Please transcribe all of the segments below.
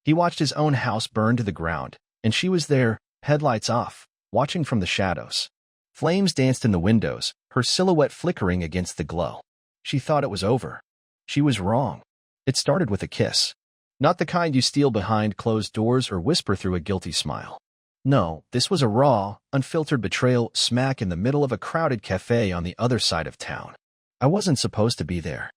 He watched his own house burn to the ground, and she was there, headlights off, watching from the shadows. Flames danced in the windows, her silhouette flickering against the glow. She thought it was over. She was wrong. It started with a kiss. Not the kind you steal behind closed doors or whisper through a guilty smile. No, this was a raw, unfiltered betrayal smack in the middle of a crowded cafe on the other side of town. I wasn't supposed to be there.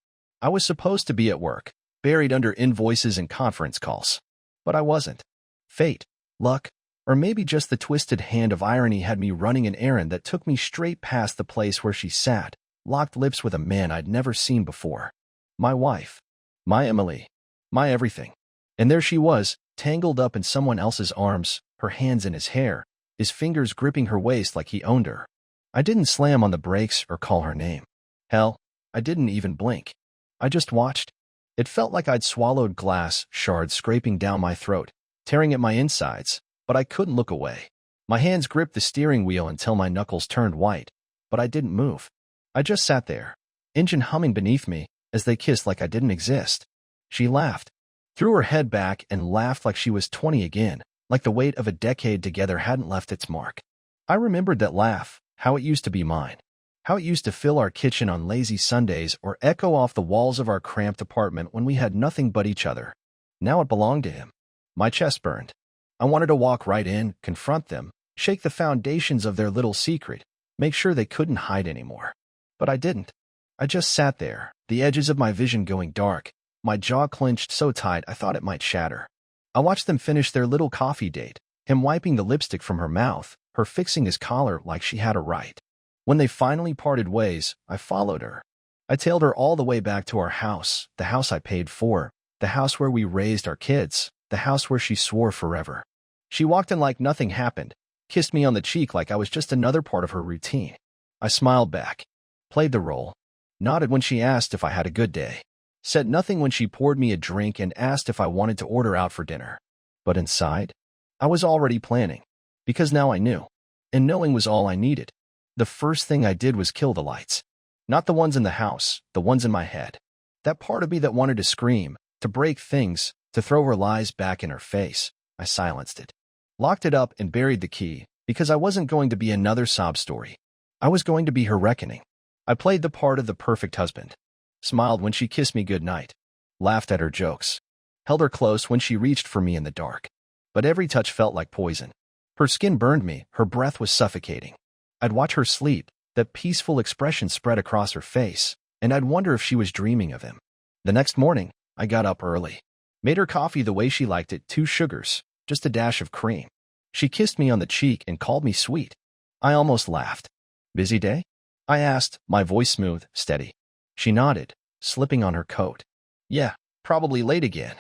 I was supposed to be at work, buried under invoices and conference calls. But I wasn't. Fate, luck, or maybe just the twisted hand of irony had me running an errand that took me straight past the place where she sat, locked lips with a man I'd never seen before. My wife. My Emily. My everything. And there she was, tangled up in someone else's arms, her hands in his hair, his fingers gripping her waist like he owned her. I didn't slam on the brakes or call her name. Hell, I didn't even blink. I just watched. It felt like I'd swallowed glass shards scraping down my throat, tearing at my insides, but I couldn't look away. My hands gripped the steering wheel until my knuckles turned white, but I didn't move. I just sat there, engine humming beneath me, as they kissed like I didn't exist. She laughed, threw her head back and laughed like she was 20 again, like the weight of a decade together hadn't left its mark. I remembered that laugh, how it used to be mine. How it used to fill our kitchen on lazy Sundays or echo off the walls of our cramped apartment when we had nothing but each other. Now it belonged to him. My chest burned. I wanted to walk right in, confront them, shake the foundations of their little secret, make sure they couldn't hide anymore. But I didn't. I just sat there, the edges of my vision going dark, my jaw clenched so tight I thought it might shatter. I watched them finish their little coffee date, him wiping the lipstick from her mouth, her fixing his collar like she had a right. When they finally parted ways, I followed her. I tailed her all the way back to our house, the house I paid for, the house where we raised our kids, the house where she swore forever. She walked in like nothing happened, kissed me on the cheek like I was just another part of her routine. I smiled back, played the role, nodded when she asked if I had a good day, said nothing when she poured me a drink and asked if I wanted to order out for dinner. But inside, I was already planning, because now I knew, and knowing was all I needed. The first thing I did was kill the lights. Not the ones in the house, the ones in my head. That part of me that wanted to scream, to break things, to throw her lies back in her face. I silenced it. Locked it up and buried the key, because I wasn't going to be another sob story. I was going to be her reckoning. I played the part of the perfect husband. Smiled when she kissed me goodnight. Laughed at her jokes. Held her close when she reached for me in the dark. But every touch felt like poison. Her skin burned me, her breath was suffocating. I'd watch her sleep, that peaceful expression spread across her face, and I'd wonder if she was dreaming of him. The next morning, I got up early. Made her coffee the way she liked it, 2 sugars, just a dash of cream. She kissed me on the cheek and called me sweet. I almost laughed. Busy day? I asked, my voice smooth, steady. She nodded, slipping on her coat. Yeah, probably late again.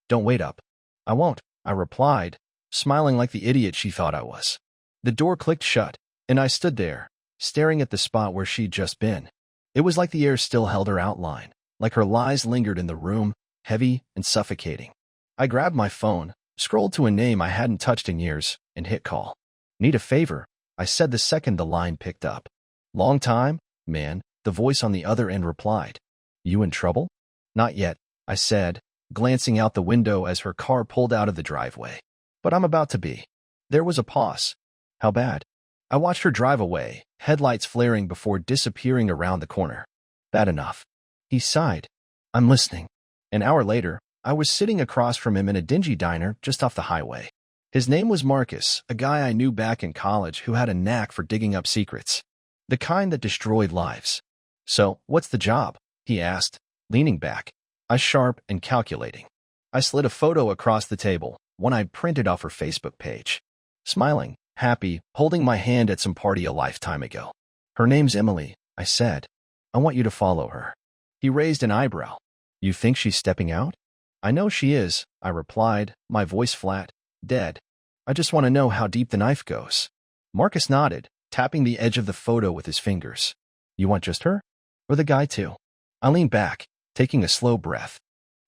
Don't wait up. I won't, I replied, smiling like the idiot she thought I was. The door clicked shut, and I stood there, staring at the spot where she'd just been. It was like the air still held her outline, like her lies lingered in the room, heavy and suffocating. I grabbed my phone, scrolled to a name I hadn't touched in years, and hit call. Need a favor, I said the second the line picked up. Long time, man, the voice on the other end replied. You in trouble? Not yet, I said, glancing out the window as her car pulled out of the driveway. But I'm about to be. There was a pause. How bad? I watched her drive away, headlights flaring before disappearing around the corner. Bad enough. He sighed. I'm listening. An hour later, I was sitting across from him in a dingy diner just off the highway. His name was Marcus, a guy I knew back in college who had a knack for digging up secrets. The kind that destroyed lives. So, what's the job? He asked, leaning back. I sharp and calculating. I slid a photo across the table, one I'd printed off her Facebook page. Smiling, happy, holding my hand at some party a lifetime ago. Her name's Emily, I said. I want you to follow her. He raised an eyebrow. You think she's stepping out? I know she is, I replied, my voice flat, dead. I just want to know how deep the knife goes. Marcus nodded, tapping the edge of the photo with his fingers. You want just her? Or the guy too? I leaned back, taking a slow breath.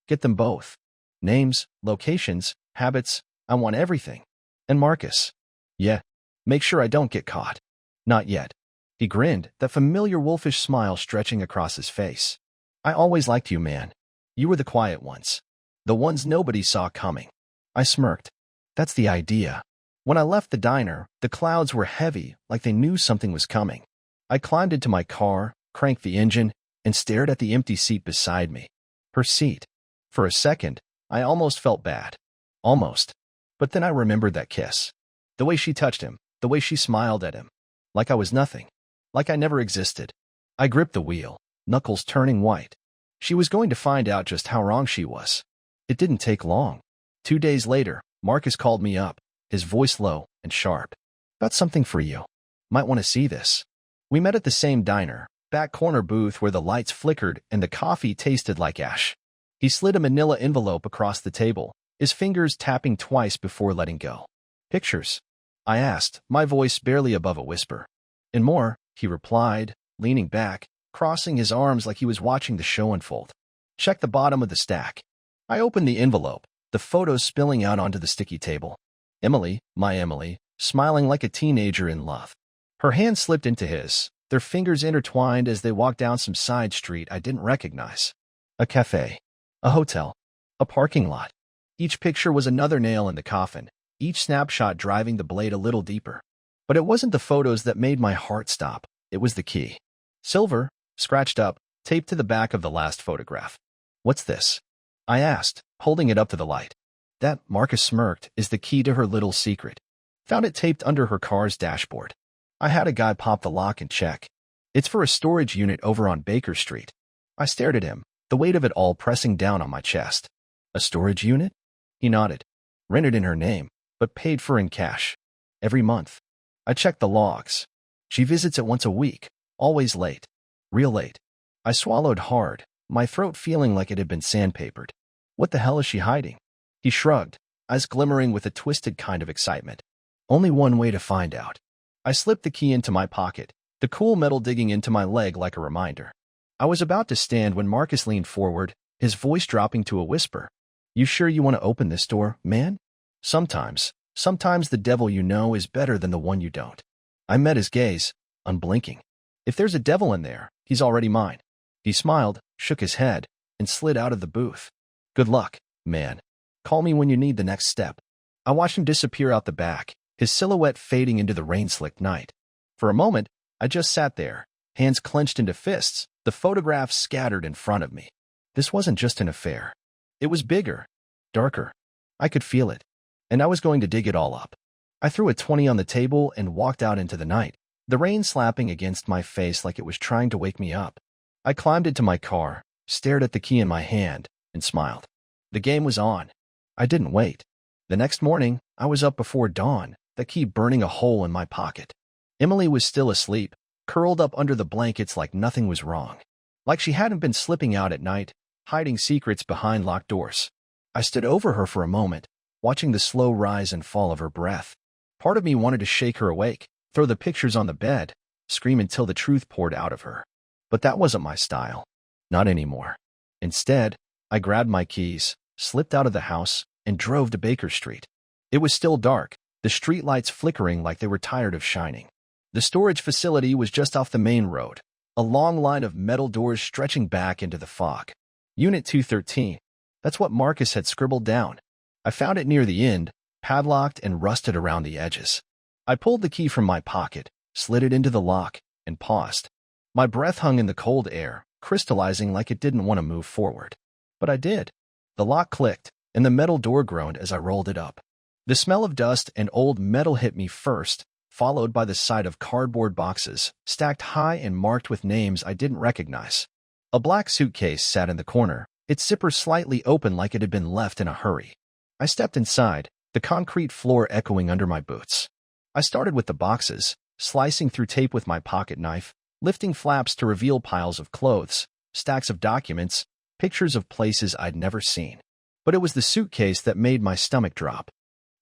Get them both. Names, locations, habits, I want everything. And Marcus. Yeah. Make sure I don't get caught. Not yet. He grinned, that familiar wolfish smile stretching across his face. I always liked you, man. You were the quiet ones. The ones nobody saw coming. I smirked. That's the idea. When I left the diner, the clouds were heavy, like they knew something was coming. I climbed into my car, cranked the engine, and stared at the empty seat beside me. Her seat. For a second, I almost felt bad. Almost. But then I remembered that kiss. The way she touched him, the way she smiled at him. Like I was nothing. Like I never existed. I gripped the wheel, knuckles turning white. She was going to find out just how wrong she was. It didn't take long. 2 days later, Marcus called me up, his voice low and sharp. Got something for you. Might want to see this. We met at the same diner, back corner booth where the lights flickered and the coffee tasted like ash. He slid a manila envelope across the table, his fingers tapping twice before letting go. Pictures? I asked, my voice barely above a whisper. And more, he replied, leaning back, crossing his arms like he was watching the show unfold. Check the bottom of the stack. I opened the envelope, the photos spilling out onto the sticky table. Emily, my Emily, smiling like a teenager in love. Her hand slipped into his, their fingers intertwined as they walked down some side street I didn't recognize. A cafe. A hotel. A parking lot. Each picture was another nail in the coffin, each snapshot driving the blade a little deeper. But it wasn't the photos that made my heart stop. It was the key. Silver, scratched up, taped to the back of the last photograph. What's this? I asked, holding it up to the light. That, Marcus smirked, is the key to her little secret. Found it taped under her car's dashboard. I had a guy pop the lock and check. It's for a storage unit over on Baker Street. I stared at him, the weight of it all pressing down on my chest. A storage unit? He nodded. Rented in her name, but paid for in cash. Every month. I checked the logs. She visits it once a week, always late. Real late. I swallowed hard, my throat feeling like it had been sandpapered. What the hell is she hiding? He shrugged, eyes glimmering with a twisted kind of excitement. Only one way to find out. I slipped the key into my pocket, the cool metal digging into my leg like a reminder. I was about to stand when Marcus leaned forward, his voice dropping to a whisper. You sure you want to open this door, man? Sometimes the devil you know is better than the one you don't. I met his gaze, unblinking. If there's a devil in there, he's already mine. He smiled, shook his head, and slid out of the booth. Good luck, man. Call me when you need the next step. I watched him disappear out the back, his silhouette fading into the rain-slicked night. For a moment, I just sat there, hands clenched into fists, the photographs scattered in front of me. This wasn't just an affair. It was bigger, darker. I could feel it, and I was going to dig it all up. I threw a 20 on the table and walked out into the night, the rain slapping against my face like it was trying to wake me up. I climbed into my car, stared at the key in my hand, and smiled. The game was on. I didn't wait. The next morning, I was up before dawn, the key burning a hole in my pocket. Emily was still asleep, curled up under the blankets like nothing was wrong. Like she hadn't been slipping out at night, hiding secrets behind locked doors. I stood over her for a moment, watching the slow rise and fall of her breath. Part of me wanted to shake her awake, throw the pictures on the bed, scream until the truth poured out of her. But that wasn't my style. Not anymore. Instead, I grabbed my keys, slipped out of the house, and drove to Baker Street. It was still dark, the streetlights flickering like they were tired of shining. The storage facility was just off the main road, a long line of metal doors stretching back into the fog. Unit 213. That's what Marcus had scribbled down. I found it near the end, padlocked and rusted around the edges. I pulled the key from my pocket, slid it into the lock, and paused. My breath hung in the cold air, crystallizing like it didn't want to move forward. But I did. The lock clicked, and the metal door groaned as I rolled it up. The smell of dust and old metal hit me first, followed by the sight of cardboard boxes, stacked high and marked with names I didn't recognize. A black suitcase sat in the corner, its zipper slightly open like it had been left in a hurry. I stepped inside, the concrete floor echoing under my boots. I started with the boxes, slicing through tape with my pocket knife, lifting flaps to reveal piles of clothes, stacks of documents, pictures of places I'd never seen. But it was the suitcase that made my stomach drop.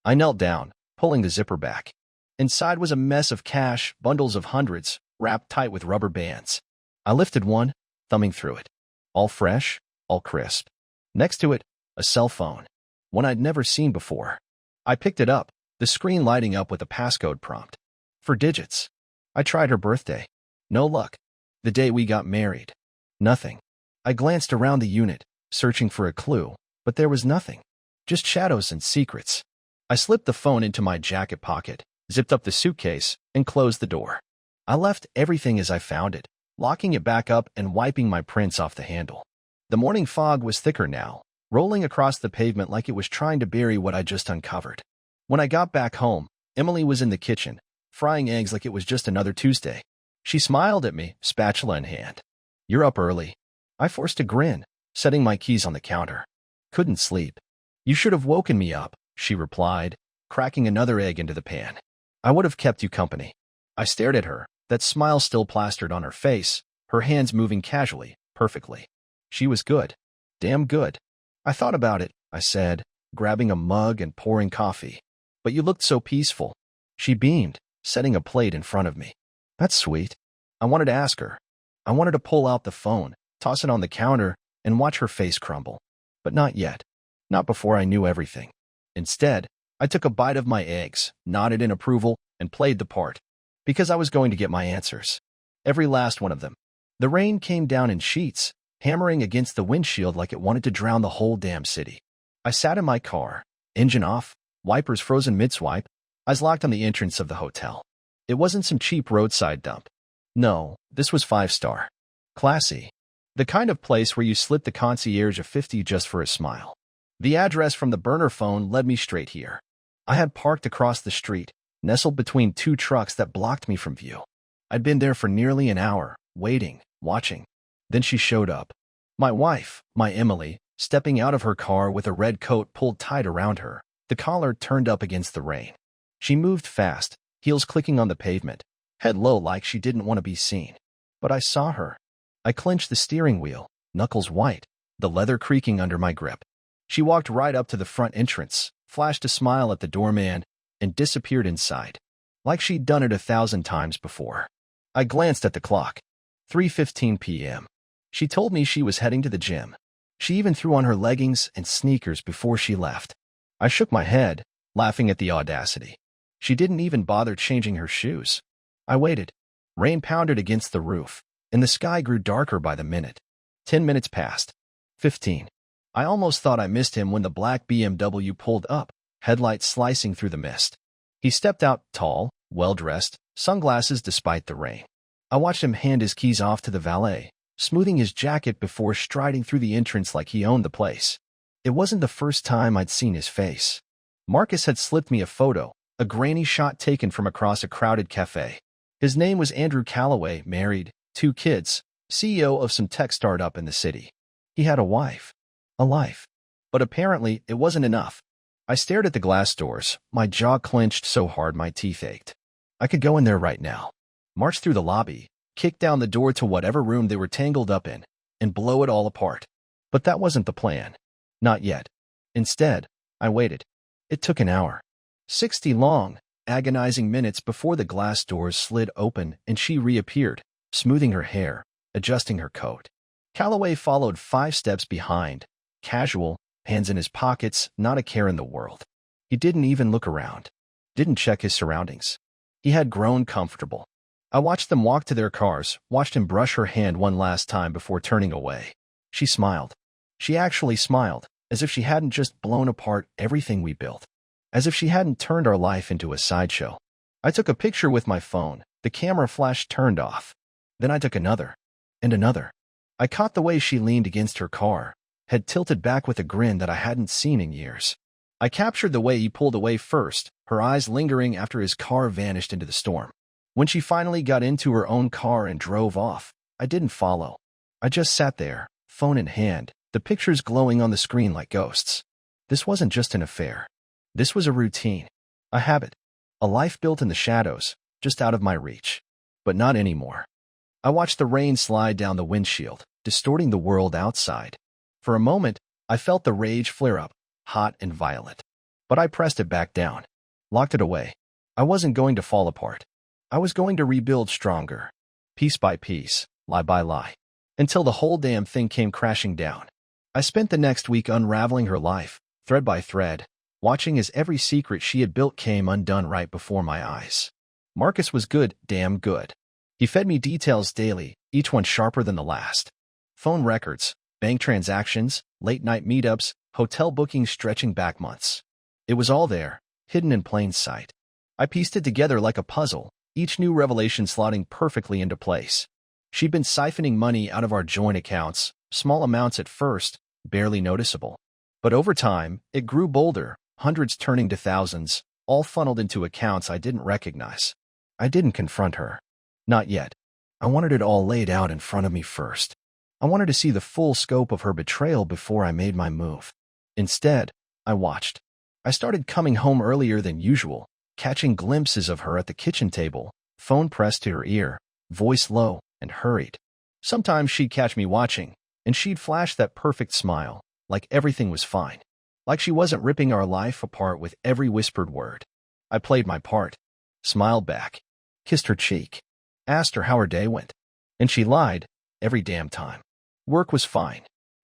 I knelt down, pulling the zipper back. Inside was a mess of cash, bundles of hundreds, wrapped tight with rubber bands. I lifted one, thumbing through it. All fresh, all crisp. Next to it, a cell phone, one I'd never seen before. I picked it up, the screen lighting up with a passcode prompt. For digits. I tried her birthday. No luck. The day we got married. Nothing. I glanced around the unit, searching for a clue, but there was nothing. Just shadows and secrets. I slipped the phone into my jacket pocket, zipped up the suitcase, and closed the door. I left everything as I found it, locking it back up and wiping my prints off the handle. The morning fog was thicker now, rolling across the pavement like it was trying to bury what I just uncovered. When I got back home, Emily was in the kitchen, frying eggs like it was just another Tuesday. She smiled at me, spatula in hand. "You're up early." I forced a grin, setting my keys on the counter. "Couldn't sleep." "You should have woken me up," she replied, cracking another egg into the pan. "I would have kept you company." I stared at her, that smile still plastered on her face, her hands moving casually, perfectly. She was good. Damn good. "I thought about it," I said, grabbing a mug and pouring coffee. "But you looked so peaceful." She beamed, setting a plate in front of me. "That's sweet." I wanted to ask her. I wanted to pull out the phone, toss it on the counter, and watch her face crumble. But not yet. Not before I knew everything. Instead, I took a bite of my eggs, nodded in approval, and played the part. Because I was going to get my answers. Every last one of them. The rain came down in sheets, hammering against the windshield like it wanted to drown the whole damn city. I sat in my car, engine off, wipers frozen mid-swipe, eyes locked on the entrance of the hotel. It wasn't some cheap roadside dump. No, this was 5-star. Classy. The kind of place where you slip the concierge a 50 just for a smile. The address from the burner phone led me straight here. I had parked across the street, nestled between two trucks that blocked me from view. I'd been there for nearly an hour, waiting, watching. Then she showed up. My wife, my Emily, stepping out of her car with a red coat pulled tight around her, the collar turned up against the rain. She moved fast, heels clicking on the pavement, head low like she didn't want to be seen. But I saw her. I clenched the steering wheel, knuckles white, the leather creaking under my grip. She walked right up to the front entrance, flashed a smile at the doorman, and disappeared inside, like she'd done it 1,000 times before. I glanced at the clock. 3:15 p.m. She told me she was heading to the gym. She even threw on her leggings and sneakers before she left. I shook my head, laughing at the audacity. She didn't even bother changing her shoes. I waited. Rain pounded against the roof, and the sky grew darker by the minute. 10 minutes passed. 15. I almost thought I missed him when the black BMW pulled up, headlights slicing through the mist. He stepped out, tall, well-dressed, sunglasses despite the rain. I watched him hand his keys off to the valet, smoothing his jacket before striding through the entrance like he owned the place. It wasn't the first time I'd seen his face. Marcus had slipped me a photo, a grainy shot taken from across a crowded cafe. His name was Andrew Calloway, married, 2 kids, CEO of some tech startup in the city. He had a wife. A life. But apparently, it wasn't enough. I stared at the glass doors, my jaw clenched so hard my teeth ached. I could go in there right now, march through the lobby, kick down the door to whatever room they were tangled up in, and blow it all apart. But that wasn't the plan. Not yet. Instead, I waited. It took an hour. 60 long, agonizing minutes before the glass doors slid open and she reappeared, smoothing her hair, adjusting her coat. Calloway followed 5 steps behind, casual, hands in his pockets, not a care in the world. He didn't even look around. Didn't check his surroundings. He had grown comfortable. I watched them walk to their cars, watched him brush her hand one last time before turning away. She smiled. She actually smiled, as if she hadn't just blown apart everything we built. As if she hadn't turned our life into a sideshow. I took a picture with my phone, the camera flash turned off. Then I took another. And another. I caught the way she leaned against her car, head tilted back with a grin that I hadn't seen in years. I captured the way he pulled away first, her eyes lingering after his car vanished into the storm. When she finally got into her own car and drove off, I didn't follow. I just sat there, phone in hand, the pictures glowing on the screen like ghosts. This wasn't just an affair. This was a routine. A habit. A life built in the shadows, just out of my reach. But not anymore. I watched the rain slide down the windshield, distorting the world outside. For a moment, I felt the rage flare up, hot and violent. But I pressed it back down. Locked it away. I wasn't going to fall apart. I was going to rebuild stronger. Piece by piece, lie by lie. Until the whole damn thing came crashing down. I spent the next week unraveling her life, thread by thread, watching as every secret she had built came undone right before my eyes. Marcus was good, damn good. He fed me details daily, each one sharper than the last. Phone records, bank transactions, late-night meetups, hotel bookings stretching back months. It was all there, hidden in plain sight. I pieced it together like a puzzle, each new revelation slotting perfectly into place. She'd been siphoning money out of our joint accounts, small amounts at first, barely noticeable. But over time, it grew bolder, hundreds turning to thousands, all funneled into accounts I didn't recognize. I didn't confront her. Not yet. I wanted it all laid out in front of me first. I wanted to see the full scope of her betrayal before I made my move. Instead, I watched. I started coming home earlier than usual, catching glimpses of her at the kitchen table, phone pressed to her ear, voice low and hurried. Sometimes she'd catch me watching, and she'd flash that perfect smile, like everything was fine, like she wasn't ripping our life apart with every whispered word. I played my part, smiled back, kissed her cheek, asked her how her day went, and she lied every damn time. Work was fine.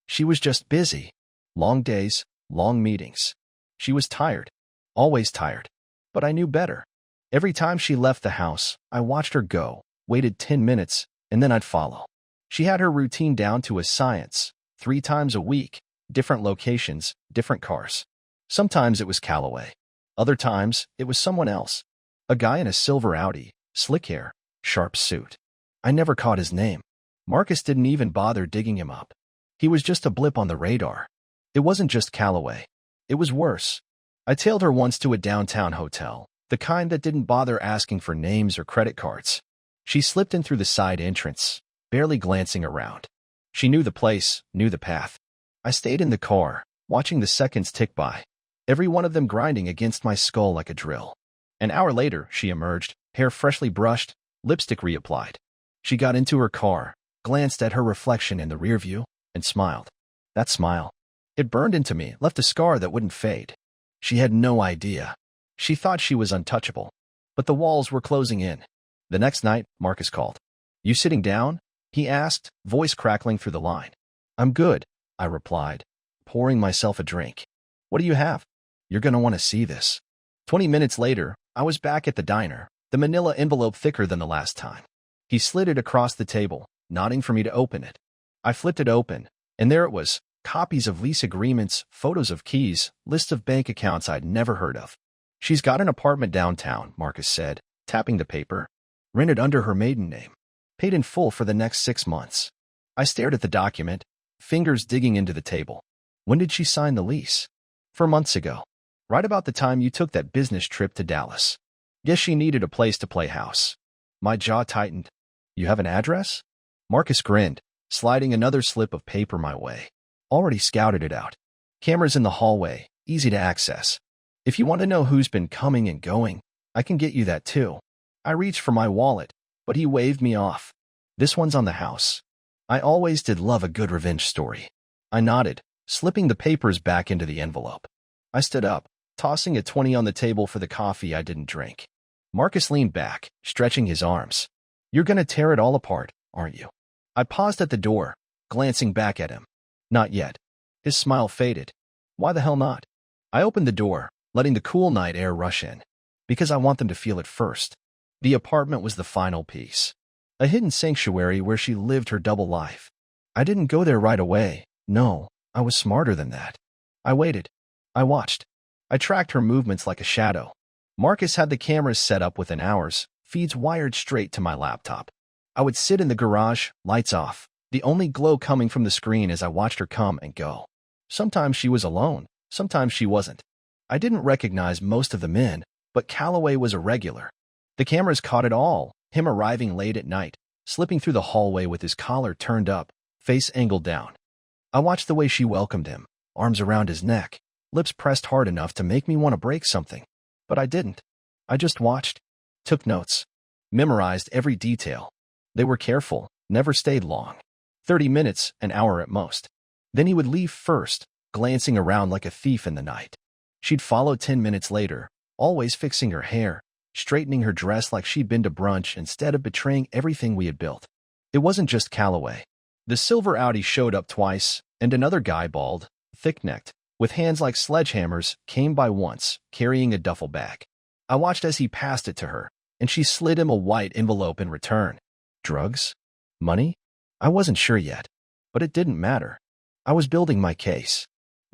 She was just busy. Long days, long meetings. She was tired, always tired. But I knew better. Every time she left the house, I watched her go, waited 10 minutes, and then I'd follow. She had her routine down to a science, 3 times a week, different locations, different cars. Sometimes it was Callaway. Other times, it was someone else. A guy in a silver Audi, slick hair, sharp suit. I never caught his name. Marcus didn't even bother digging him up. He was just a blip on the radar. It wasn't just Callaway. It was worse. I tailed her once to a downtown hotel, the kind that didn't bother asking for names or credit cards. She slipped in through the side entrance, barely glancing around. She knew the place, knew the path. I stayed in the car, watching the seconds tick by, every one of them grinding against my skull like a drill. An hour later, she emerged, hair freshly brushed, lipstick reapplied. She got into her car, glanced at her reflection in the rearview, and smiled. That smile. It burned into me, left a scar that wouldn't fade. She had no idea. She thought she was untouchable. But the walls were closing in. The next night, Marcus called. "You sitting down?" he asked, voice crackling through the line. "I'm good," I replied, pouring myself a drink. "What do you have?" "You're gonna want to see this." 20 minutes later, I was back at the diner, the manila envelope thicker than the last time. He slid it across the table, nodding for me to open it. I flipped it open, and there it was, copies of lease agreements, photos of keys, lists of bank accounts I'd never heard of. "She's got an apartment downtown," Marcus said, tapping the paper. "Rented under her maiden name. Paid in full for the next 6 months." I stared at the document, fingers digging into the table. "When did she sign the lease?" "4 months ago. Right about the time you took that business trip to Dallas. Guess she needed a place to play house." My jaw tightened. "You have an address?" Marcus grinned, sliding another slip of paper my way. "Already scouted it out. Cameras in the hallway, easy to access. If you want to know who's been coming and going, I can get you that too." I reached for my wallet, but he waved me off. "This one's on the house." I always did love a good revenge story. I nodded, slipping the papers back into the envelope. I stood up, tossing a 20 on the table for the coffee I didn't drink. Marcus leaned back, stretching his arms. "You're gonna tear it all apart, aren't you?" I paused at the door, glancing back at him. "Not yet." His smile faded. "Why the hell not?" I opened the door, letting the cool night air rush in. "Because I want them to feel it first." The apartment was the final piece. A hidden sanctuary where she lived her double life. I didn't go there right away. No, I was smarter than that. I waited. I watched. I tracked her movements like a shadow. Marcus had the cameras set up within hours, feeds wired straight to my laptop. I would sit in the garage, lights off, the only glow coming from the screen as I watched her come and go. Sometimes she was alone, sometimes she wasn't. I didn't recognize most of the men, but Callaway was a regular. The cameras caught it all, him arriving late at night, slipping through the hallway with his collar turned up, face angled down. I watched the way she welcomed him, arms around his neck, lips pressed hard enough to make me want to break something. But I didn't. I just watched, took notes, memorized every detail. They were careful, never stayed long. 30 minutes, an hour at most. Then he would leave first, glancing around like a thief in the night. She'd follow 10 minutes later, always fixing her hair, straightening her dress like she'd been to brunch instead of betraying everything we had built. It wasn't just Callaway. The silver Audi showed up twice, and another guy, bald, thick-necked, with hands like sledgehammers, came by once, carrying a duffel bag. I watched as he passed it to her, and she slid him a white envelope in return. Drugs? Money? I wasn't sure yet, but it didn't matter. I was building my case.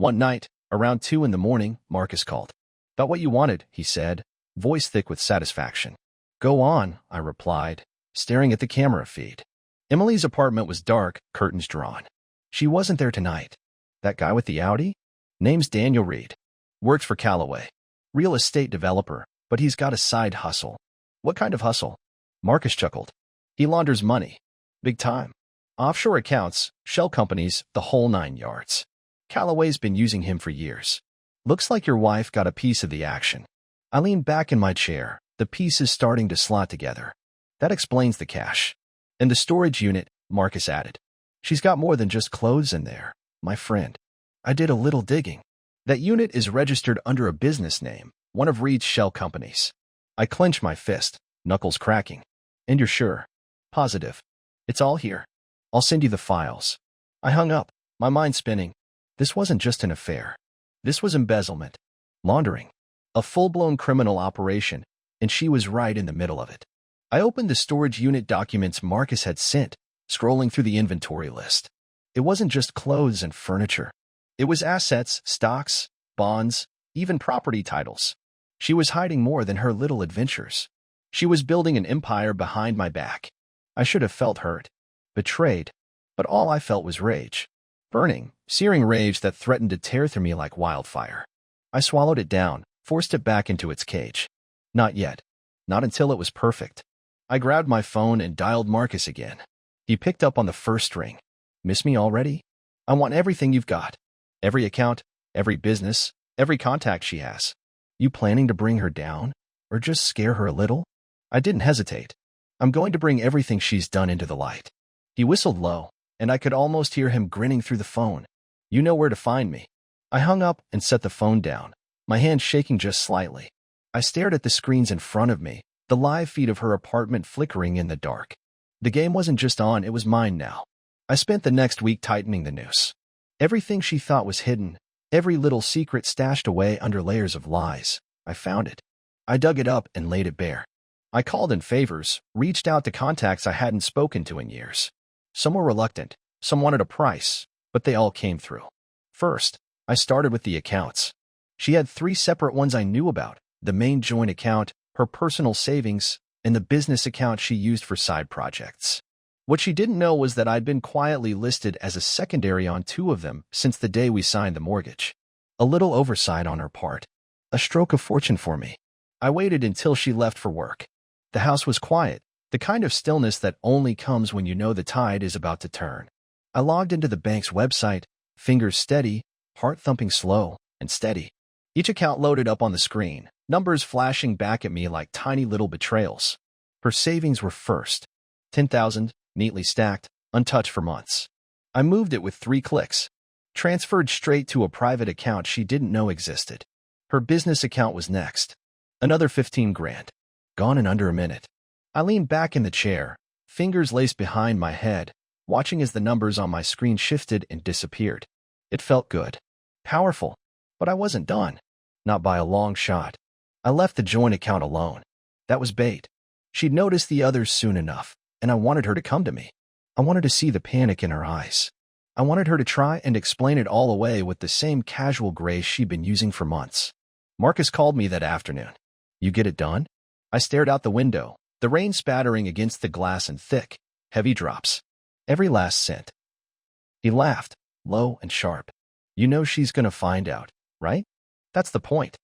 One night, around 2 in the morning, Marcus called. "Got what you wanted," he said, voice thick with satisfaction. "Go on," I replied, staring at the camera feed. Emily's apartment was dark, curtains drawn. She wasn't there tonight. That guy with the Audi? Name's Daniel Reed. Works for Callaway. Real estate developer, but he's got a side hustle. What kind of hustle? Marcus chuckled. He launders money. Big time. Offshore accounts, shell companies, the whole 9 yards. Callaway's been using him for years. Looks like your wife got a piece of the action. I leaned back in my chair, the pieces starting to slot together. That explains the cash. And the storage unit, Marcus added. She's got more than just clothes in there, my friend. I did a little digging. That unit is registered under a business name, one of Reed's shell companies. I clenched my fist, knuckles cracking. And you're sure? Positive. It's all here. I'll send you the files. I hung up, my mind spinning. This wasn't just an affair. This was embezzlement. Laundering. A full-blown criminal operation, and she was right in the middle of it. I opened the storage unit documents Marcus had sent, scrolling through the inventory list. It wasn't just clothes and furniture. It was assets, stocks, bonds, even property titles. She was hiding more than her little adventures. She was building an empire behind my back. I should have felt hurt, betrayed, but all I felt was rage. Burning, searing rage that threatened to tear through me like wildfire. I swallowed it down, forced it back into its cage. Not yet. Not until it was perfect. I grabbed my phone and dialed Marcus again. He picked up on the first ring. Miss me already? I want everything you've got. Every account, every business, every contact she has. You planning to bring her down? Or just scare her a little? I didn't hesitate. I'm going to bring everything she's done into the light. He whistled low, and I could almost hear him grinning through the phone. You know where to find me. I hung up and set the phone down, my hand shaking just slightly. I stared at the screens in front of me, the live feed of her apartment flickering in the dark. The game wasn't just on, it was mine now. I spent the next week tightening the noose. Everything she thought was hidden, every little secret stashed away under layers of lies. I found it. I dug it up and laid it bare. I called in favors, reached out to contacts I hadn't spoken to in years. Some were reluctant, some wanted a price, but they all came through. First, I started with the accounts. She had 3 separate ones I knew about, the main joint account, her personal savings, and the business account she used for side projects. What she didn't know was that I'd been quietly listed as a secondary on 2 of them since the day we signed the mortgage. A little oversight on her part. A stroke of fortune for me. I waited until she left for work. The house was quiet, the kind of stillness that only comes when you know the tide is about to turn. I logged into the bank's website, fingers steady, heart thumping slow and steady. Each account loaded up on the screen, numbers flashing back at me like tiny little betrayals. Her savings were first. 10,000, neatly stacked, untouched for months. I moved it with 3 clicks. Transferred straight to a private account she didn't know existed. Her business account was next. Another 15 grand. Gone in under a minute. I leaned back in the chair, fingers laced behind my head, watching as the numbers on my screen shifted and disappeared. It felt good. Powerful. But I wasn't done. Not by a long shot. I left the joint account alone. That was bait. She'd notice the others soon enough, and I wanted her to come to me. I wanted to see the panic in her eyes. I wanted her to try and explain it all away with the same casual grace she'd been using for months. Marcus called me that afternoon. You get it done? I stared out the window, the rain spattering against the glass in thick, heavy drops. Every last cent. He laughed, low and sharp. You know she's gonna find out, right? That's the point.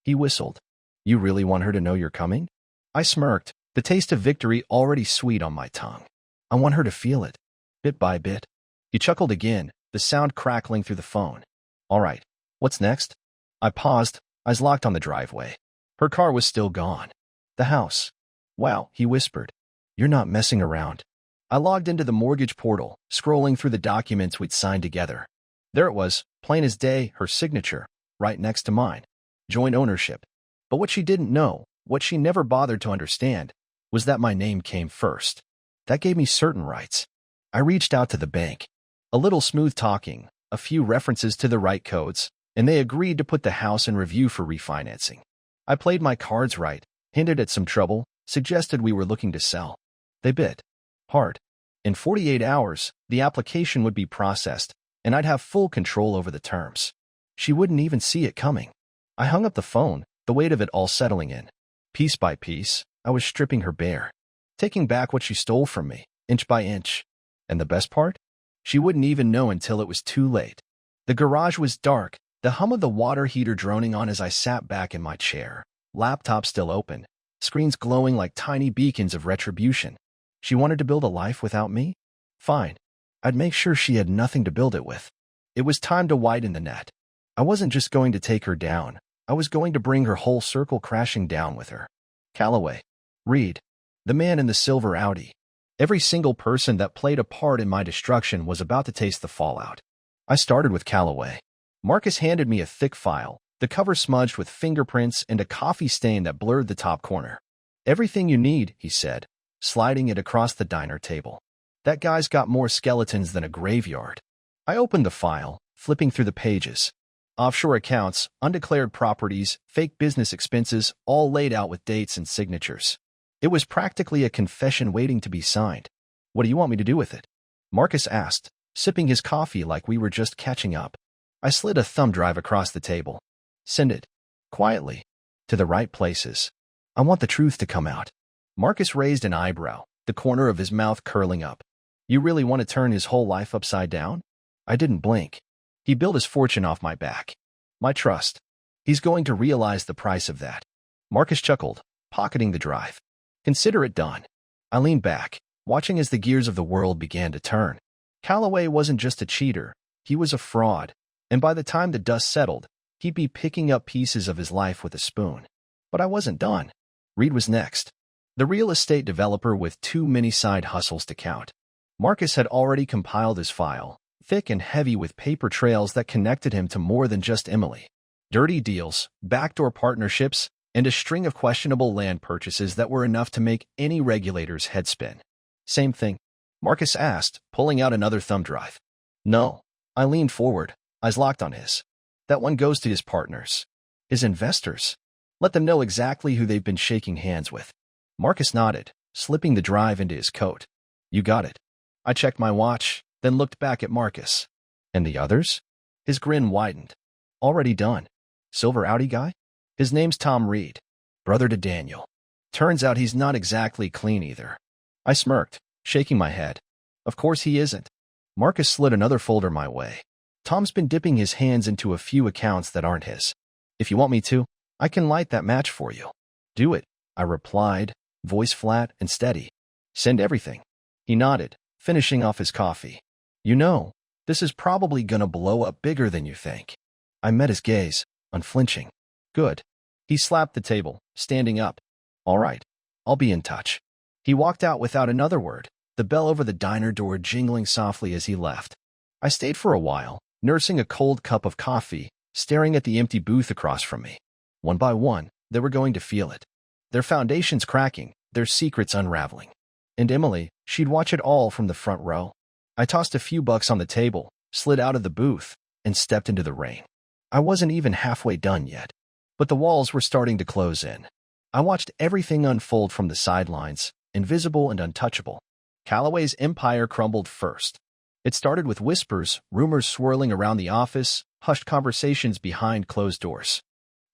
He whistled. You really want her to know you're coming? I smirked, the taste of victory already sweet on my tongue. I want her to feel it, bit by bit. He chuckled again, the sound crackling through the phone. All right, what's next? I paused, eyes locked on the driveway. Her car was still gone. The house. Wow, he whispered. You're not messing around. I logged into the mortgage portal, scrolling through the documents we'd signed together. There it was, plain as day, her signature, right next to mine. Joint ownership. But what she didn't know, what she never bothered to understand, was that my name came first. That gave me certain rights. I reached out to the bank. A little smooth talking, a few references to the right codes, and they agreed to put the house in review for refinancing. I played my cards right, hinted at some trouble, suggested we were looking to sell. They bit. Hard. In 48 hours, the application would be processed, and I'd have full control over the terms. She wouldn't even see it coming. I hung up the phone, the weight of it all settling in. Piece by piece, I was stripping her bare, taking back what she stole from me, inch by inch. And the best part? She wouldn't even know until it was too late. The garage was dark, the hum of the water heater droning on as I sat back in my chair, laptop still open, screens glowing like tiny beacons of retribution. She wanted to build a life without me? Fine. I'd make sure she had nothing to build it with. It was time to widen the net. I wasn't just going to take her down. I was going to bring her whole circle crashing down with her. Calloway. Reed. The man in the silver Audi. Every single person that played a part in my destruction was about to taste the fallout. I started with Calloway. Marcus handed me a thick file, the cover smudged with fingerprints and a coffee stain that blurred the top corner. Everything you need, he said, sliding it across the diner table. That guy's got more skeletons than a graveyard. I opened the file, flipping through the pages. Offshore accounts, undeclared properties, fake business expenses, all laid out with dates and signatures. It was practically a confession waiting to be signed. What do you want me to do with it? Marcus asked, sipping his coffee like we were just catching up. I slid a thumb drive across the table. Send it. Quietly. To the right places. I want the truth to come out. Marcus raised an eyebrow, the corner of his mouth curling up. You really want to turn his whole life upside down? I didn't blink. He built his fortune off my back. My trust. He's going to realize the price of that. Marcus chuckled, pocketing the drive. Consider it done. I leaned back, watching as the gears of the world began to turn. Calloway wasn't just a cheater. He was a fraud. And by the time the dust settled, he'd be picking up pieces of his life with a spoon. But I wasn't done. Reed was next. The real estate developer with too many side hustles to count. Marcus had already compiled his file, thick and heavy with paper trails that connected him to more than just Emily. Dirty deals, backdoor partnerships, and a string of questionable land purchases that were enough to make any regulator's head spin. Same thing? Marcus asked, pulling out another thumb drive. No. I leaned forward, eyes locked on his. That one goes to his partners. His investors. Let them know exactly who they've been shaking hands with. Marcus nodded, slipping the drive into his coat. You got it. I checked my watch, then looked back at Marcus. And the others? His grin widened. Already done. Silver Audi guy? His name's Tom Reed, brother to Daniel. Turns out he's not exactly clean either. I smirked, shaking my head. Of course he isn't. Marcus slid another folder my way. Tom's been dipping his hands into a few accounts that aren't his. If you want me to, I can light that match for you. Do it, I replied, voice flat and steady. Send everything. He nodded, finishing off his coffee. You know, this is probably gonna blow up bigger than you think. I met his gaze, unflinching. Good. He slapped the table, standing up. All right. I'll be in touch. He walked out without another word, the bell over the diner door jingling softly as he left. I stayed for a while, nursing a cold cup of coffee, staring at the empty booth across from me. One by one, they were going to feel it. Their foundations cracking, their secrets unraveling. And Emily, she'd watch it all from the front row. I tossed a few bucks on the table, slid out of the booth, and stepped into the rain. I wasn't even halfway done yet. But the walls were starting to close in. I watched everything unfold from the sidelines, invisible and untouchable. Calloway's empire crumbled first. It started with whispers, rumors swirling around the office, hushed conversations behind closed doors.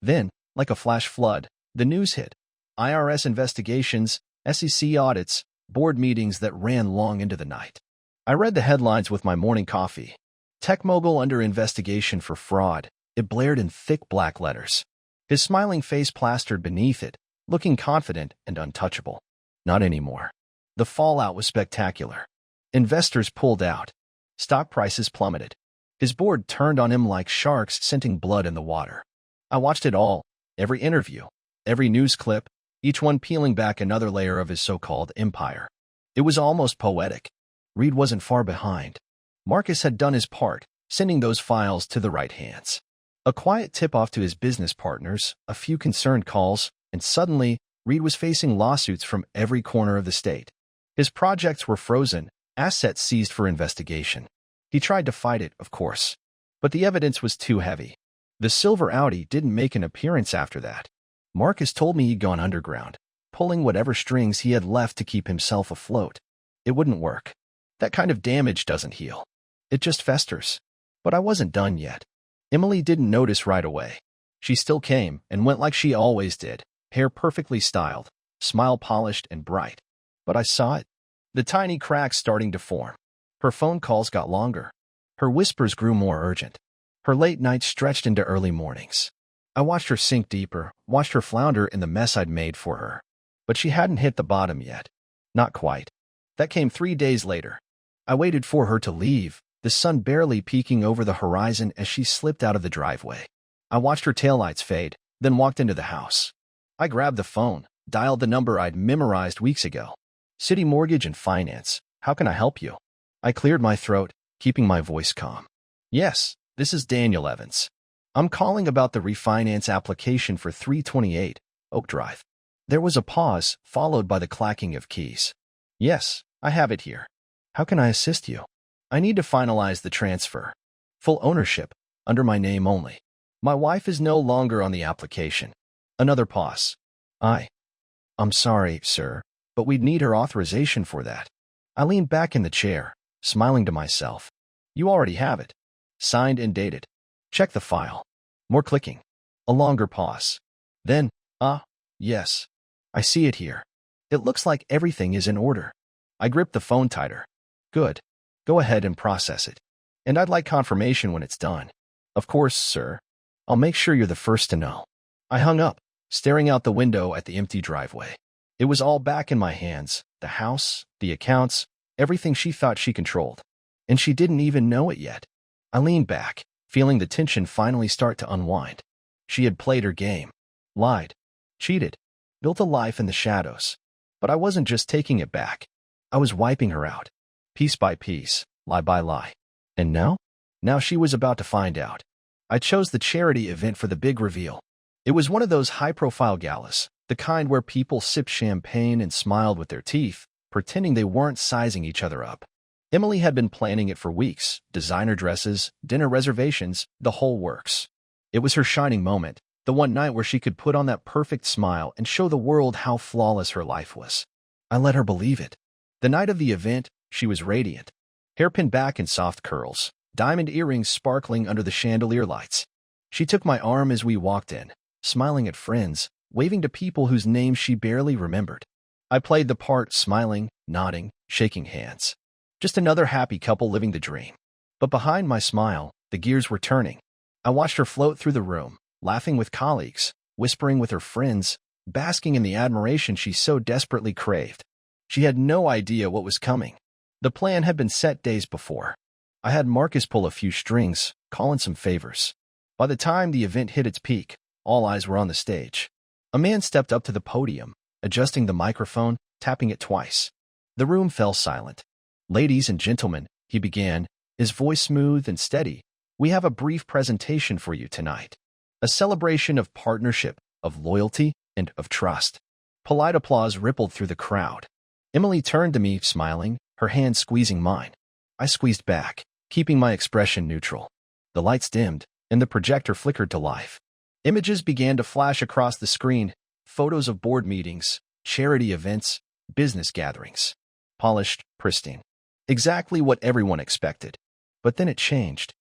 Then, like a flash flood, the news hit. IRS investigations, SEC audits, board meetings that ran long into the night. I read the headlines with my morning coffee. Tech mogul under investigation for fraud. It blared in thick black letters. His smiling face plastered beneath it, looking confident and untouchable. Not anymore. The fallout was spectacular. Investors pulled out. Stock prices plummeted. His board turned on him like sharks scenting blood in the water. I watched it all, every interview, every news clip, each one peeling back another layer of his so-called empire. It was almost poetic. Reed wasn't far behind. Marcus had done his part, sending those files to the right hands. A quiet tip-off to his business partners, a few concerned calls, and suddenly, Reed was facing lawsuits from every corner of the state. His projects were frozen, assets seized for investigation. He tried to fight it, of course, but the evidence was too heavy. The silver Audi didn't make an appearance after that. Marcus told me he'd gone underground, pulling whatever strings he had left to keep himself afloat. It wouldn't work. That kind of damage doesn't heal. It just festers. But I wasn't done yet. Emily didn't notice right away. She still came and went like she always did, hair perfectly styled, smile polished and bright. But I saw it. The tiny cracks starting to form. Her phone calls got longer. Her whispers grew more urgent. Her late nights stretched into early mornings. I watched her sink deeper, watched her flounder in the mess I'd made for her. But she hadn't hit the bottom yet. Not quite. That came 3 days later. I waited for her to leave, the sun barely peeking over the horizon as she slipped out of the driveway. I watched her taillights fade, then walked into the house. I grabbed the phone, dialed the number I'd memorized weeks ago. City Mortgage and Finance, how can I help you? I cleared my throat, keeping my voice calm. Yes, this is Daniel Evans. I'm calling about the refinance application for 328 Oak Drive. There was a pause, followed by the clacking of keys. Yes, I have it here. How can I assist you? I need to finalize the transfer. Full ownership, under my name only. My wife is no longer on the application. Another pause. I'm sorry, sir, but we'd need her authorization for that. I leaned back in the chair, smiling to myself. You already have it. Signed and dated. Check the file. More clicking. A longer pause. Then, yes. I see it here. It looks like everything is in order. I gripped the phone tighter. Good. Go ahead and process it. And I'd like confirmation when it's done. Of course, sir. I'll make sure you're the first to know. I hung up, staring out the window at the empty driveway. It was all back in my hands, the house, the accounts, everything she thought she controlled. And she didn't even know it yet. I leaned back, feeling the tension finally start to unwind. She had played her game, lied, cheated, built a life in the shadows. But I wasn't just taking it back. I was wiping her out, piece by piece, lie by lie. And now? Now she was about to find out. I chose the charity event for the big reveal. It was one of those high-profile galas, the kind where people sipped champagne and smiled with their teeth, pretending they weren't sizing each other up. Emily had been planning it for weeks, designer dresses, dinner reservations, the whole works. It was her shining moment, the one night where she could put on that perfect smile and show the world how flawless her life was. I let her believe it. The night of the event, she was radiant. Hair pinned back in soft curls, diamond earrings sparkling under the chandelier lights. She took my arm as we walked in, smiling at friends, waving to people whose names she barely remembered. I played the part, smiling, nodding, shaking hands. Just another happy couple living the dream. But behind my smile, the gears were turning. I watched her float through the room, laughing with colleagues, whispering with her friends, basking in the admiration she so desperately craved. She had no idea what was coming. The plan had been set days before. I had Marcus pull a few strings, call in some favors. By the time the event hit its peak, all eyes were on the stage. A man stepped up to the podium, adjusting the microphone, tapping it twice. The room fell silent. Ladies and gentlemen, he began, his voice smooth and steady, we have a brief presentation for you tonight. A celebration of partnership, of loyalty, and of trust. Polite applause rippled through the crowd. Emily turned to me, smiling, her hand squeezing mine. I squeezed back, keeping my expression neutral. The lights dimmed, and the projector flickered to life. Images began to flash across the screen, photos of board meetings, charity events, business gatherings. Polished, pristine. Exactly what everyone expected. But then it changed.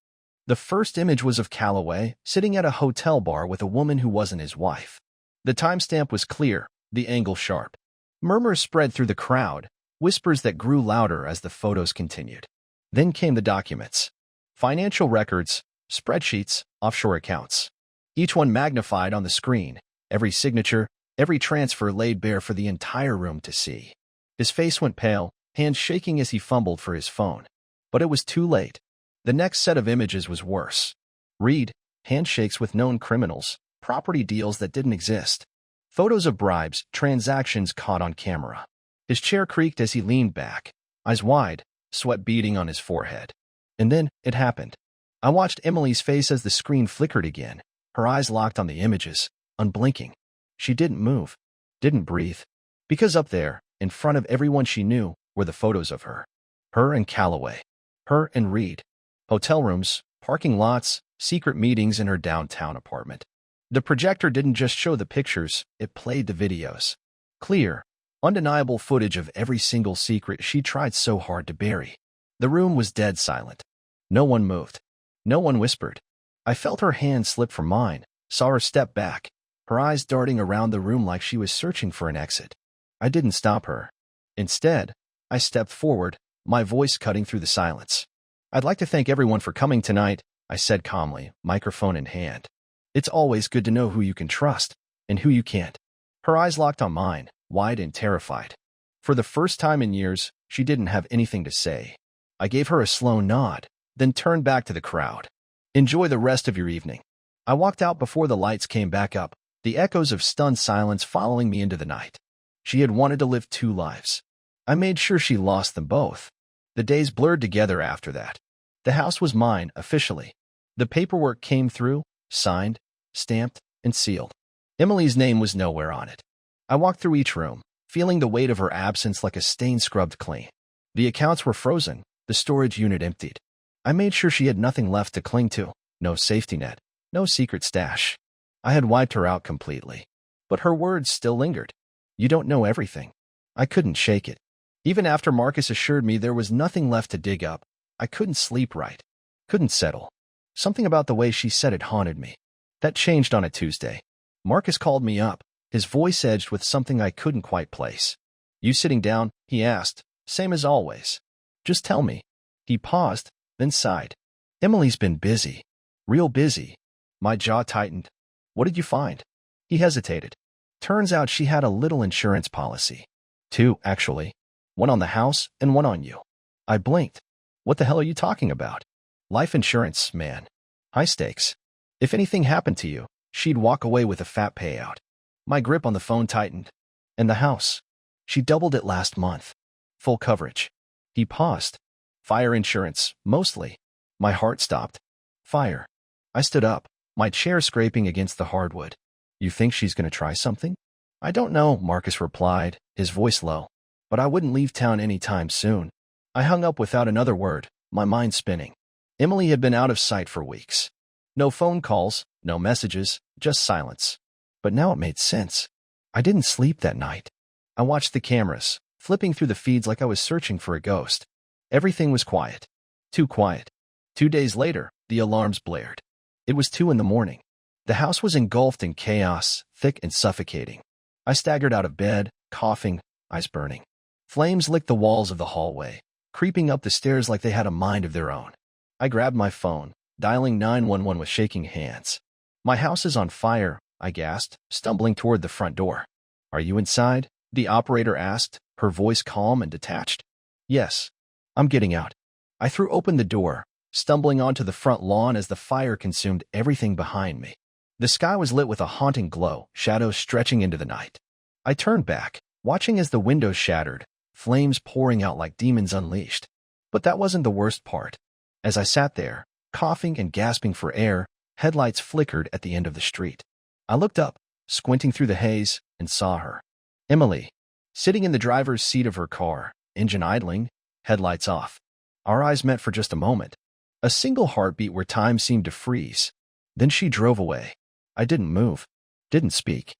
The first image was of Calloway, sitting at a hotel bar with a woman who wasn't his wife. The timestamp was clear, the angle sharp. Murmurs spread through the crowd, whispers that grew louder as the photos continued. Then came the documents. Financial records, spreadsheets, offshore accounts. Each one magnified on the screen, every signature, every transfer laid bare for the entire room to see. His face went pale, hands shaking as he fumbled for his phone. But it was too late. The next set of images was worse. Read, handshakes with known criminals, property deals that didn't exist. Photos of bribes, transactions caught on camera. His chair creaked as he leaned back, eyes wide, sweat beading on his forehead. And then it happened. I watched Emily's face as the screen flickered again, her eyes locked on the images, unblinking. She didn't move, didn't breathe. Because up there, in front of everyone she knew, were the photos of her. Her and Calloway. Her and Reed. Hotel rooms, parking lots, secret meetings in her downtown apartment. The projector didn't just show the pictures, it played the videos. Clear, undeniable footage of every single secret she tried so hard to bury. The room was dead silent. No one moved. No one whispered. I felt her hand slip from mine, saw her step back, her eyes darting around the room like she was searching for an exit. I didn't stop her. Instead, I stepped forward, my voice cutting through the silence. "I'd like to thank everyone for coming tonight," I said calmly, microphone in hand. "It's always good to know who you can trust and who you can't." Her eyes locked on mine, wide and terrified. For the first time in years, she didn't have anything to say. I gave her a slow nod, then turned back to the crowd. "Enjoy the rest of your evening." I walked out before the lights came back up, the echoes of stunned silence following me into the night. She had wanted to live two lives. I made sure she lost them both. The days blurred together after that. The house was mine, officially. The paperwork came through, signed, stamped, and sealed. Emily's name was nowhere on it. I walked through each room, feeling the weight of her absence like a stain scrubbed clean. The accounts were frozen, the storage unit emptied. I made sure she had nothing left to cling to, no safety net, no secret stash. I had wiped her out completely. But her words still lingered. "You don't know everything." I couldn't shake it. Even after Marcus assured me there was nothing left to dig up, I couldn't sleep right. Couldn't settle. Something about the way she said it haunted me. That changed on a Tuesday. Marcus called me up, his voice edged with something I couldn't quite place. "You sitting down?" he asked, same as always. "Just tell me." He paused, then sighed. "Emily's been busy. Real busy." My jaw tightened. "What did you find?" He hesitated. "Turns out she had a little insurance policy. Two, actually. One on the house and one on you." I blinked. "What the hell are you talking about?" "Life insurance, man. High stakes. If anything happened to you, she'd walk away with a fat payout." My grip on the phone tightened. "And the house?" "She doubled it last month. Full coverage." He paused. "Fire insurance, mostly." My heart stopped. "Fire." I stood up, my chair scraping against the hardwood. "You think she's going to try something?" "I don't know," Marcus replied, his voice low. "But I wouldn't leave town any time soon." I hung up without another word, my mind spinning. Emily had been out of sight for weeks. No phone calls, no messages, just silence. But now it made sense. I didn't sleep that night. I watched the cameras, flipping through the feeds like I was searching for a ghost. Everything was quiet. Too quiet. 2 days later, the alarms blared. It was 2 in the morning. The house was engulfed in chaos, thick and suffocating. I staggered out of bed, coughing, eyes burning. Flames licked the walls of the hallway, creeping up the stairs like they had a mind of their own. I grabbed my phone, dialing 911 with shaking hands. "My house is on fire," I gasped, stumbling toward the front door. "Are you inside?" the operator asked, her voice calm and detached. "Yes. I'm getting out." I threw open the door, stumbling onto the front lawn as the fire consumed everything behind me. The sky was lit with a haunting glow, shadows stretching into the night. I turned back, watching as the windows shattered, flames pouring out like demons unleashed. But that wasn't the worst part. As I sat there, coughing and gasping for air, headlights flickered at the end of the street. I looked up, squinting through the haze, and saw her. Emily, sitting in the driver's seat of her car, engine idling, headlights off. Our eyes met for just a moment. A single heartbeat where time seemed to freeze. Then she drove away. I didn't move, didn't speak.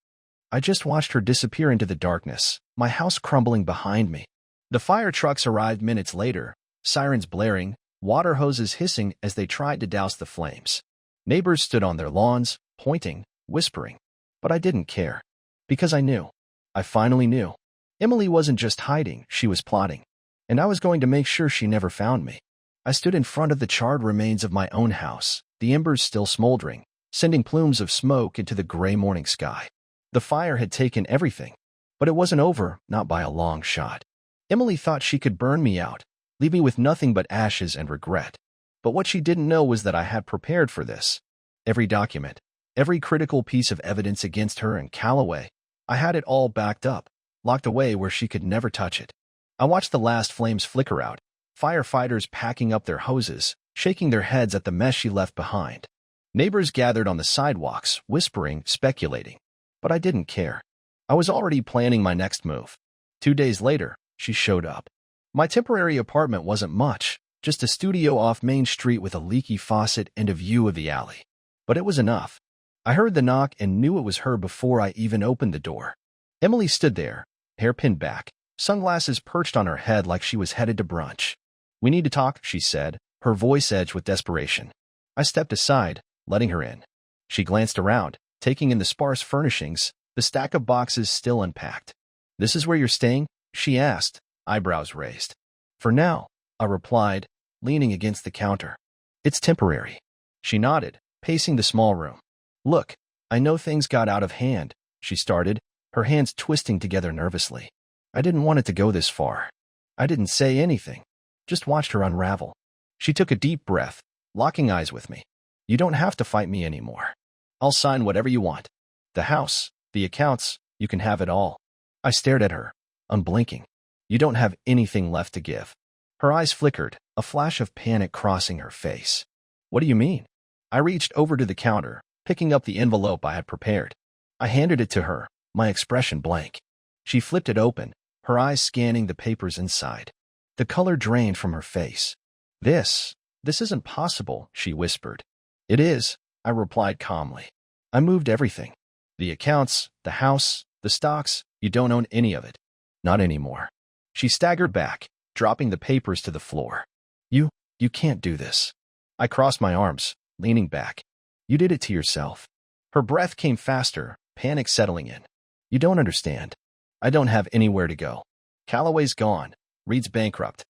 I just watched her disappear into the darkness, my house crumbling behind me. The fire trucks arrived minutes later, sirens blaring, water hoses hissing as they tried to douse the flames. Neighbors stood on their lawns, pointing, whispering. But I didn't care. Because I knew. I finally knew. Emily wasn't just hiding, she was plotting. And I was going to make sure she never found me. I stood in front of the charred remains of my own house, the embers still smoldering, sending plumes of smoke into the gray morning sky. The fire had taken everything. But it wasn't over, not by a long shot. Emily thought she could burn me out, leave me with nothing but ashes and regret. But what she didn't know was that I had prepared for this. Every document, every critical piece of evidence against her and Calloway, I had it all backed up, locked away where she could never touch it. I watched the last flames flicker out, firefighters packing up their hoses, shaking their heads at the mess she left behind. Neighbors gathered on the sidewalks, whispering, speculating. But I didn't care. I was already planning my next move. 2 days later, she showed up. My temporary apartment wasn't much, just a studio off Main Street with a leaky faucet and a view of the alley. But it was enough. I heard the knock and knew it was her before I even opened the door. Emily stood there, hair pinned back, sunglasses perched on her head like she was headed to brunch. "We need to talk," she said, her voice edged with desperation. I stepped aside, letting her in. She glanced around, taking in the sparse furnishings, the stack of boxes still unpacked. "This is where you're staying?" she asked, eyebrows raised. "For now," I replied, leaning against the counter. "It's temporary." She nodded, pacing the small room. "Look, I know things got out of hand," she started, her hands twisting together nervously. "I didn't want it to go this far." I didn't say anything, just watched her unravel. She took a deep breath, locking eyes with me. "You don't have to fight me anymore. I'll sign whatever you want. The house, the accounts, you can have it all." I stared at her, unblinking. "You don't have anything left to give." Her eyes flickered, a flash of panic crossing her face. "What do you mean?" I reached over to the counter, picking up the envelope I had prepared. I handed it to her, my expression blank. She flipped it open, her eyes scanning the papers inside. The color drained from her face. This isn't possible," she whispered. "It is," I replied calmly. "I moved everything. The accounts, the house, the stocks, you don't own any of it. Not anymore." She staggered back, dropping the papers to the floor. You can't do this." I crossed my arms, leaning back. "You did it to yourself." Her breath came faster, panic settling in. "You don't understand. I don't have anywhere to go. Callaway's gone. Reed's bankrupt.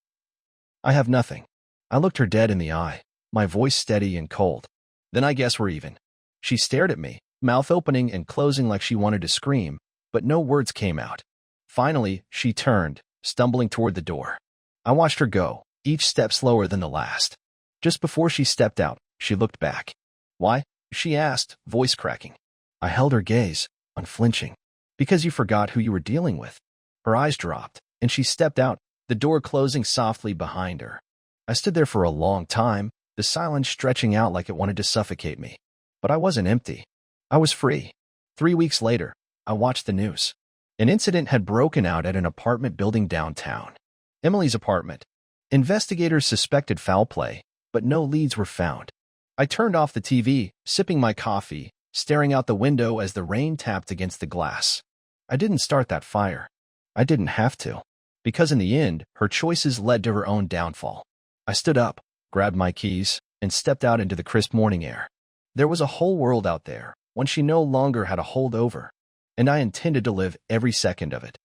I have nothing." I looked her dead in the eye, my voice steady and cold. "Then I guess we're even." She stared at me, mouth opening and closing like she wanted to scream, but no words came out. Finally, she turned, stumbling toward the door. I watched her go, each step slower than the last. Just before she stepped out, she looked back. "Why?" she asked, voice cracking. I held her gaze, unflinching. "Because you forgot who you were dealing with." Her eyes dropped, and she stepped out, the door closing softly behind her. I stood there for a long time, the silence stretching out like it wanted to suffocate me. But I wasn't empty. I was free. 3 weeks later, I watched the news. An incident had broken out at an apartment building downtown. Emily's apartment. Investigators suspected foul play, but no leads were found. I turned off the TV, sipping my coffee, staring out the window as the rain tapped against the glass. I didn't start that fire. I didn't have to. Because in the end, her choices led to her own downfall. I stood up, grabbed my keys, and stepped out into the crisp morning air. There was a whole world out there, one she no longer had a hold over, and I intended to live every second of it.